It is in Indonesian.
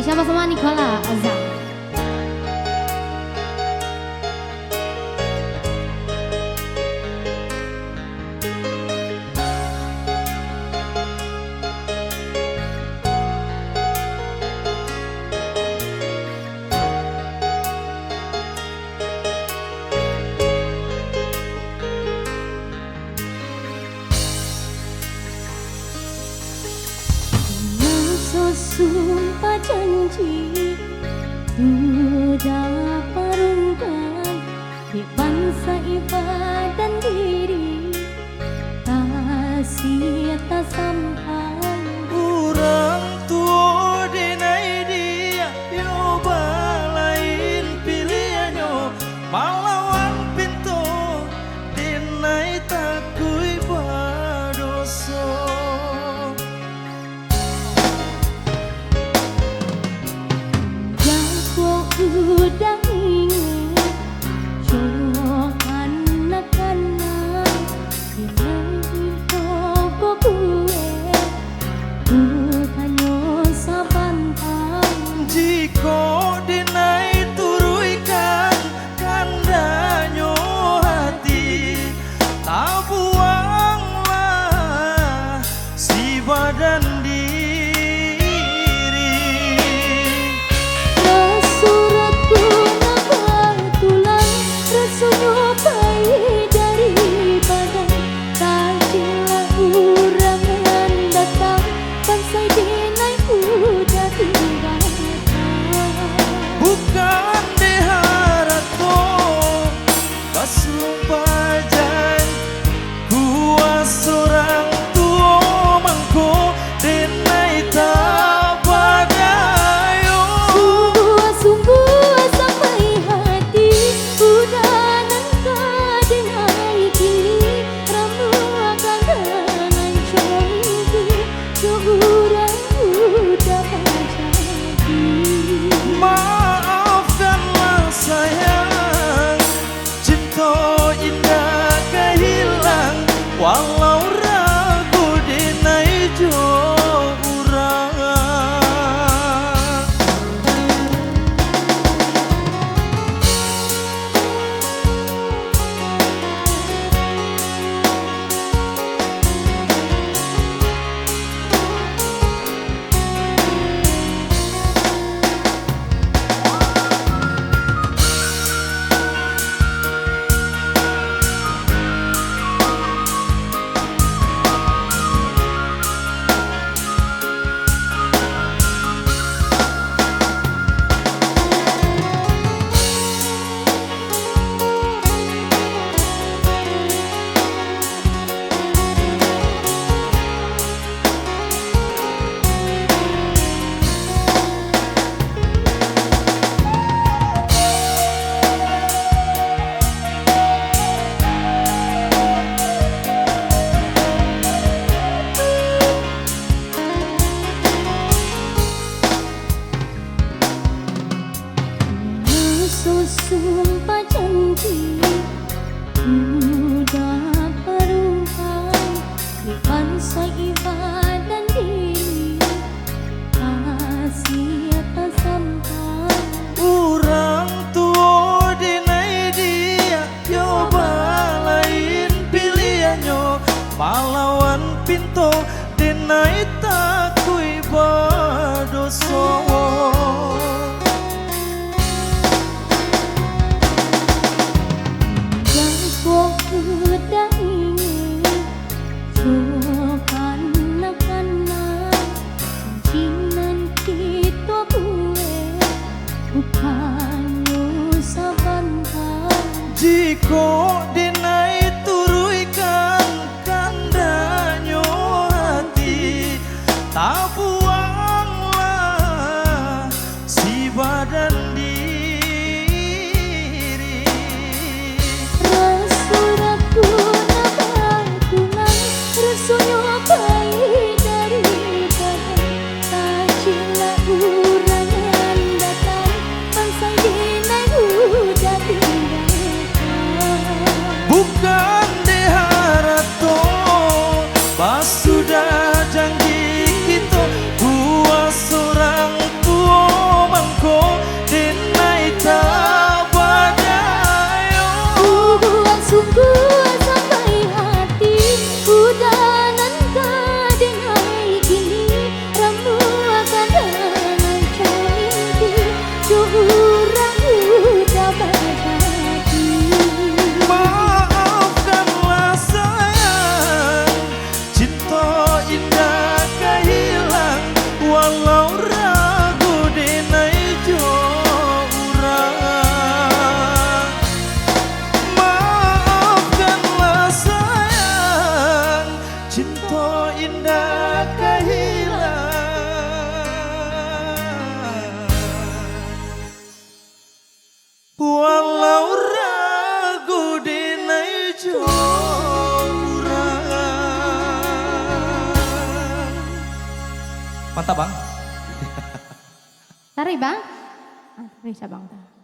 Spesial bersama Nicola Azam. Sumpah janji udah perundang di bangsa ibadah diri kasih tak sampai urang tua denai dia yo balain pilihannya malawan pintu denai takui badoso. Udah ingin coba anak-anak ini toko gue bukannya sabantang Jika dinai turuikan kandanyo hati tak buanglah si badan bukan diharato pas lumpajan kuas seorang tua mangko denai tak bagayo sungguh sampai hati udah nangka denai kini ramu akan dengan coba seorang udah jadi maafkanlah sayang cinta indah kehilang walau ragu denai jo urang. Sumpah janji udah perundang di bangsa ibadah diri kasih tak sampai Urang tua denai dia yo balain pilihannya pahlawan pintu denai takui badoso. Udah ingin coba anak-anak cincinan kita gue bukannya sabantang Jika denai turuikan kandanyo hati tak buanglah si badan bukan diharato pas sudah janji kita buat seorang tua Mantap bang. Tari bang? Ah, tari sabang ta.